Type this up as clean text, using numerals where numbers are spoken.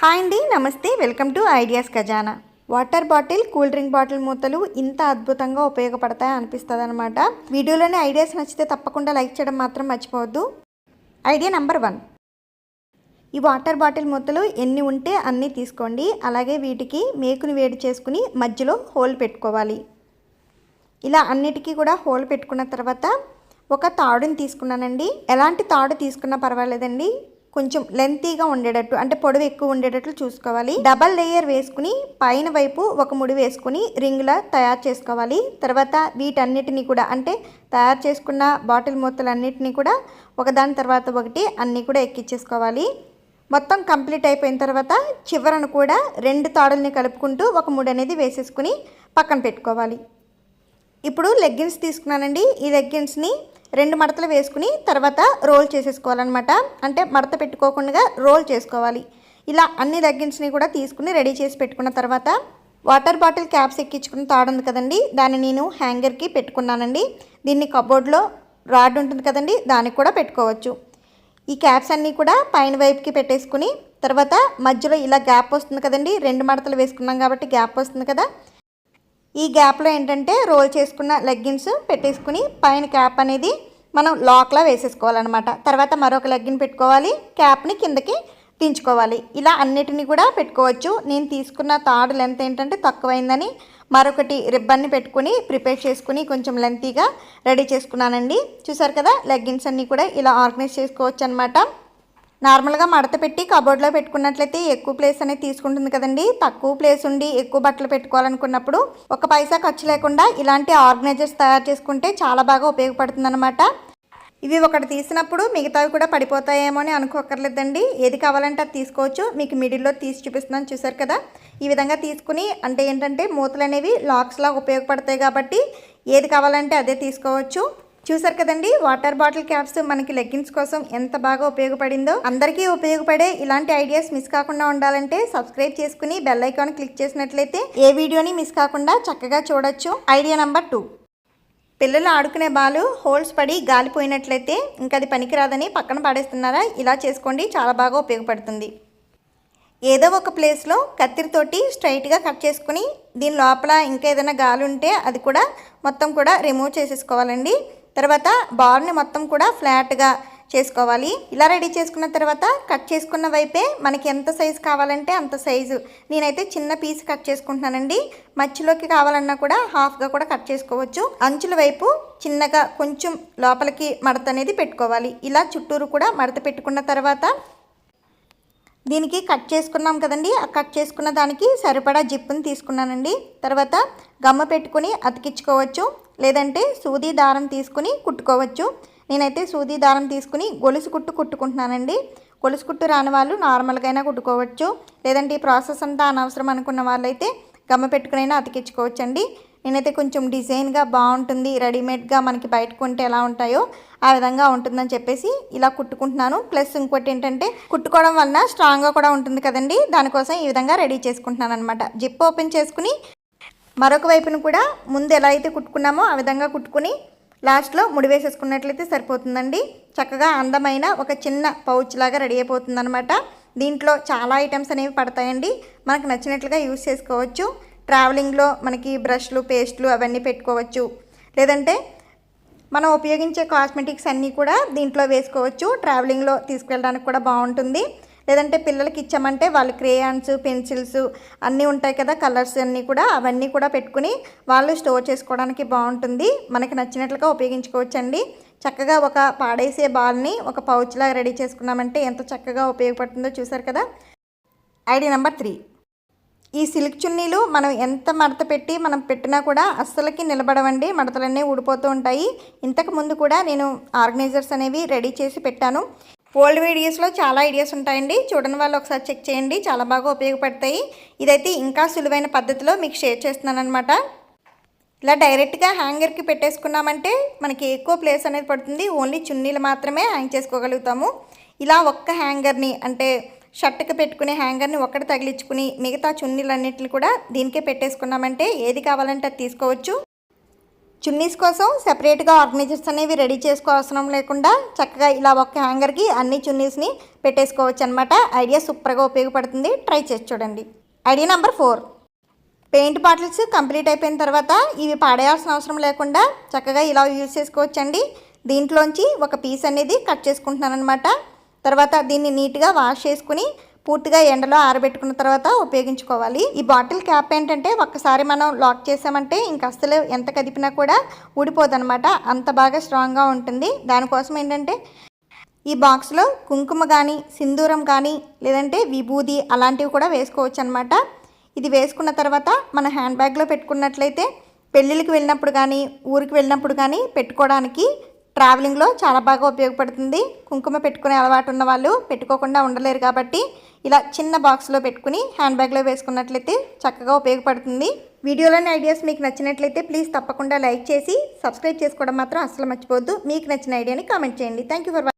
Hi అండి, నమస్తే. Welcome to ideas ఖజానా. Water bottle, cool drink bottle మూతలు ఇంత అద్భుతంగా ఉపయోగపడతాయి అనిపిస్తుంది అనమాట. వీడియోలోని ఐడియాస్ నచ్చితే తప్పకుండా లైక్ చేయడం మాత్రం మర్చిపోవద్దు. ఐడియా నెంబర్ 1, ఈ వాటర్ బాటిల్ మూతలు ఎన్ని ఉంటే అన్నీ తీసుకోండి. అలాగే వీటికి మేకుని వేడి చేసుకుని మధ్యలో హోల్ పెట్టుకోవాలి. ఇలా అన్నిటికీ కూడా హోల్ పెట్టుకున్న తర్వాత ఒక తాడుని తీసుకున్నానండి. ఎలాంటి తాడు తీసుకున్నా పర్వాలేదండి, కొంచెం లెంతీగా ఉండేటట్టు, అంటే పొడవు ఎక్కువ ఉండేటట్లు చూసుకోవాలి. డబల్ లేయర్ వేసుకుని పైన వైపు ఒక ముడి వేసుకుని రింగ్లా తయారు చేసుకోవాలి. తర్వాత వీటన్నిటిని కూడా, అంటే తయారు చేసుకున్న బాటిల్ మూతలన్నిటినీ కూడా ఒకదాని తర్వాత ఒకటి అన్నీ కూడా ఎక్కించేసుకోవాలి. మొత్తం కంప్లీట్ అయిపోయిన తర్వాత చివరను కూడా 2 తాడుల్ని కలుపుకుంటూ ఒక ముడి అనేది వేసేసుకుని పక్కన పెట్టుకోవాలి. ఇప్పుడు లెగ్గిన్స్ తీసుకున్నానండి. ఈ లెగ్గిన్స్ని 2 మడతలు వేసుకుని తర్వాత రోల్ చేసేసుకోవాలన్నమాట. అంటే మడత పెట్టుకోకుండా రోల్ చేసుకోవాలి. ఇలా అన్ని లెగ్గిన్స్ని కూడా తీసుకుని రెడీ చేసి పెట్టుకున్న తర్వాత వాటర్ బాటిల్ క్యాప్స్ ఎక్కించుకున్న తాడు ఉంది కదండి, దాన్ని నేను హ్యాంగర్కి పెట్టుకున్నానండి. దీన్ని కబోర్డ్లో రాడ్ ఉంటుంది కదండి, దానికి కూడా పెట్టుకోవచ్చు. ఈ క్యాప్స్ అన్నీ కూడా పైన వైపుకి పెట్టేసుకుని తర్వాత మధ్యలో ఇలా గ్యాప్ వస్తుంది కదండి, 2 మడతలు వేసుకున్నాం కాబట్టి గ్యాప్ వస్తుంది కదా, ఈ గ్యాప్లో ఏంటంటే రోల్ చేసుకున్న లెగ్గిన్స్ పెట్టేసుకుని పైన క్యాప్ అనేది మనం లాక్లా వేసేసుకోవాలన్నమాట. తర్వాత మరొక లెగ్గిన్ పెట్టుకోవాలి, క్యాప్ని కిందకి దించుకోవాలి. ఇలా అన్నిటినీ కూడా పెట్టుకోవచ్చు. నేను తీసుకున్న తాడు లెంత్ ఏంటంటే తక్కువైందని మరొకటి రిబ్బన్ని పెట్టుకుని ప్రిపేర్ చేసుకుని కొంచెం లెంతీగా రెడీ చేసుకున్నానండి. చూసారు కదా, లెగ్గిన్స్ అన్నీ కూడా ఇలా ఆర్గనైజ్ చేసుకోవచ్చు అనమాట. నార్మల్గా మడత పెట్టి కబోర్డ్లో పెట్టుకున్నట్లయితే ఎక్కువ ప్లేస్ అనేది తీసుకుంటుంది కదండి. తక్కువ ప్లేస్ ఉండి ఎక్కువ బట్టలు పెట్టుకోవాలనుకున్నప్పుడు 1 పైసా ఖర్చు లేకుండా ఇలాంటి ఆర్గనైజర్స్ తయారు చేసుకుంటే చాలా బాగా ఉపయోగపడుతుంది అనమాట. ఇవి ఒకటి తీసినప్పుడు మిగతావి కూడా పడిపోతాయేమో అని అనుకోకర్లేదండి. ఏది కావాలంటే అది తీసుకోవచ్చు. మీకు మిడిల్లో తీసి చూపిస్తున్నాను, చూసారు కదా. ఈ విధంగా తీసుకుని, అంటే ఏంటంటే మూతలు అనేవి లాక్స్లా ఉపయోగపడతాయి కాబట్టి ఏది కావాలంటే అదే తీసుకోవచ్చు. చూసారు కదండి, వాటర్ బాటిల్ క్యాప్స్ మనకి లెగ్గిన్స్ కోసం ఎంత బాగా ఉపయోగపడిందో. అందరికీ ఉపయోగపడే ఇలాంటి ఐడియాస్ మిస్ కాకుండా ఉండాలంటే సబ్స్క్రైబ్ చేసుకుని బెల్ ఐకాన్ క్లిక్ చేసినట్లయితే ఏ వీడియోని మిస్ కాకుండా చక్కగా చూడొచ్చు. ఐడియా నెంబర్ 2, పిల్లలు ఆడుకునే బాలు హోల్స్ పడి గాలిపోయినట్లయితే ఇంకా అది పనికిరాదని పక్కన పడేస్తున్నారా, ఇలా చేసుకోండి, చాలా బాగా ఉపయోగపడుతుంది. ఏదో ఒక ప్లేస్లో కత్తిరితోటి స్ట్రైట్గా కట్ చేసుకుని దీని లోపల ఇంకా ఏదైనా గాలి ఉంటే అది కూడా మొత్తం కూడా రిమూవ్ చేసేసుకోవాలండి. తర్వాత బాల్ని మొత్తం కూడా ఫ్లాట్గా చేసుకోవాలి. ఇలా రెడీ చేసుకున్న తర్వాత కట్ చేసుకున్న వైపే మనకి ఎంత సైజు కావాలంటే అంత సైజు, నేనైతే చిన్న పీస్ కట్ చేసుకుంటున్నానండి. మధ్యలోకి కావాలన్నా కూడా హాఫ్గా కూడా కట్ చేసుకోవచ్చు. అంచుల వైపు చిన్నగా కొంచెం లోపలికి మడత అనేది పెట్టుకోవాలి. ఇలా చుట్టూరు కూడా మడత పెట్టుకున్న తర్వాత దీనికి కట్ చేసుకున్నాం కదండి, ఆ కట్ చేసుకున్న దానికి సరిపడా జిప్పుని తీసుకున్నానండి. తర్వాత గమ్మ పెట్టుకుని అతికించుకోవచ్చు, లేదంటే సూది దారం తీసుకుని కుట్టుకోవచ్చు. నేనైతే సూది దారం తీసుకుని గొలుసు కుట్టు కుట్టుకుంటున్నానండి. గొలుసు కుట్టు రాని వాళ్ళు నార్మల్గా అయినా కుట్టుకోవచ్చు, లేదంటే ఈ ప్రాసెస్ అంతా అనవసరం అనుకున్న వాళ్ళైతే గమ్మ పెట్టుకునైనా అతికించుకోవచ్చు అండి. నేనైతే కొంచెం డిజైన్గా బాగుంటుంది, రెడీమేడ్గా మనకి బయట కొంటే ఎలా ఉంటాయో ఆ విధంగా ఉంటుందని చెప్పేసి ఇలా కుట్టుకుంటున్నాను. ప్లస్ ఇంకోటి ఏంటంటే కుట్టుకోవడం వలన స్ట్రాంగ్గా కూడా ఉంటుంది కదండి, దానికోసం ఈ విధంగా రెడీ చేసుకుంటున్నాను అనమాట. జిప్ ఓపెన్ చేసుకుని మరొక వైపును కూడా ముందు ఎలా అయితే కుట్టుకున్నామో ఆ విధంగా కుట్టుకుని లాస్ట్లో ముడి వేసేసుకున్నట్లయితే సరిపోతుందండి. చక్కగా అందమైన ఒక చిన్న పౌచ్ లాగా రెడీ అయిపోతుంది అనమాట. దీంట్లో చాలా ఐటమ్స్ అనేవి పడతాయండి, మనకు నచ్చినట్లుగా యూజ్ చేసుకోవచ్చు. ట్రావెలింగ్లో మనకి బ్రష్లు, పేస్ట్లు అవన్నీ పెట్టుకోవచ్చు, లేదంటే మనం ఉపయోగించే కాస్మెటిక్స్ అన్నీ కూడా దీంట్లో వేసుకోవచ్చు. ట్రావెలింగ్లో తీసుకెళ్ళడానికి కూడా బాగుంటుంది. లేదంటే పిల్లలకి ఇచ్చామంటే వాళ్ళు క్రేయాన్స్, పెన్సిల్స్ అన్నీ ఉంటాయి కదా, కలర్స్ అన్నీ కూడా, అవన్నీ కూడా పెట్టుకుని వాళ్ళు స్టోర్ చేసుకోవడానికి బాగుంటుంది. మనకి నచ్చినట్లుగా ఉపయోగించుకోవచ్చండి. చక్కగా ఒక పాడేసే బాల్ని ఒక పౌచ్లా రెడీ చేసుకున్నామంటే ఎంత చక్కగా ఉపయోగపడుతుందో చూసారు కదా. ఐడియా నెంబర్ 3, ఈ సిల్క్ చున్నీలు మనం ఎంత మడత పెట్టి మనం పెట్టినా కూడా అస్సలకి నిలబడవండి, మడతలన్నీ ఊడిపోతూ ఉంటాయి. ఇంతకు ముందు కూడా నేను ఆర్గనైజర్స్ అనేవి రెడీ చేసి పెట్టాను. ఓల్డ్ వీడియోస్లో చాలా ఐడియాస్ ఉంటాయండి, చూడని వాళ్ళు ఒకసారి చెక్ చేయండి, చాలా బాగా ఉపయోగపడతాయి. ఇదైతే ఇంకా సులువైన పద్ధతిలో మీకు షేర్ చేస్తున్నాను అనమాట. ఇలా డైరెక్ట్గా హ్యాంగర్కి పెట్టేసుకున్నామంటే మనకి ఎక్కువ ప్లేస్ అనేది పడుతుంది, ఓన్లీ చున్నీలు మాత్రమే హ్యాంగ్ చేసుకోగలుగుతాము. ఇలా ఒక్క హ్యాంగర్ని, అంటే షర్ట్కి పెట్టుకునే హ్యాంగర్ని ఒక్కటి తగిలించుకుని మిగతా చున్నీలన్నింటిని కూడా దీనికే పెట్టేసుకున్నామంటే ఏది కావాలంటే అది తీసుకోవచ్చు. చున్నీస్ కోసం సెపరేట్గా ఆర్గనైజర్స్ అనేవి రెడీ చేసుకోవాల్సిన లేకుండా చక్కగా ఇలా ఒక హ్యాంగర్కి అన్ని చున్నీస్ని పెట్టేసుకోవచ్చు అనమాట. ఐడియా సూపర్గా ఉపయోగపడుతుంది, ట్రై చేసి చూడండి. Idea number 4, paint bottles complete అయిపోయిన తర్వాత ఇవి పాడేయాల్సిన అవసరం లేకుండా చక్కగా ఇలా యూజ్ చేసుకోవచ్చండి. దీంట్లోంచి ఒక పీస్ అనేది కట్ చేసుకుంటున్నాను అనమాట. తర్వాత దీన్ని నీట్గా వాష్ చేసుకుని పూర్తిగా ఎండలో ఆరబెట్టుకున్న తర్వాత ఉపయోగించుకోవాలి. ఈ బాటిల్ క్యాప్ ఏంటంటే ఒక్కసారి మనం లాక్ చేసామంటే ఇంక అసలు ఎంత కదిపినా కూడా ఊడిపోదన్నమాట, అంత బాగా స్ట్రాంగ్గా ఉంటుంది. దానికోసం ఏంటంటే ఈ బాక్స్లో కుంకుమ కానీ సింధూరం కానీ లేదంటే విభూది అలాంటివి కూడా వేసుకోవచ్చు అనమాట. ఇది వేసుకున్న తర్వాత మన హ్యాండ్ బ్యాగ్లో పెట్టుకున్నట్లయితే పెళ్ళిళ్ళకి వెళ్ళినప్పుడు కానీ ఊరికి వెళ్ళినప్పుడు కానీ పెట్టుకోవడానికి ట్రావెలింగ్లో చాలా బాగా ఉపయోగపడుతుంది. కుంకుమ పెట్టుకునే అలవాటు ఉన్న వాళ్ళు పెట్టుకోకుండా ఉండలేరు కాబట్టి ఇలా చిన్న బాక్స్లో పెట్టుకుని హ్యాండ్ బ్యాగ్లో వేసుకున్నట్లయితే చక్కగా ఉపయోగపడుతుంది. వీడియోలోని ఐడియాస్ మీకు నచ్చినట్లయితే ప్లీజ్ తప్పకుండా లైక్ చేసి సబ్స్క్రైబ్ చేసుకోవడం మాత్రం అస్సలు మర్చిపోవద్దు. మీకు నచ్చిన ఐడియాని కామెంట్ చేయండి. Thank you for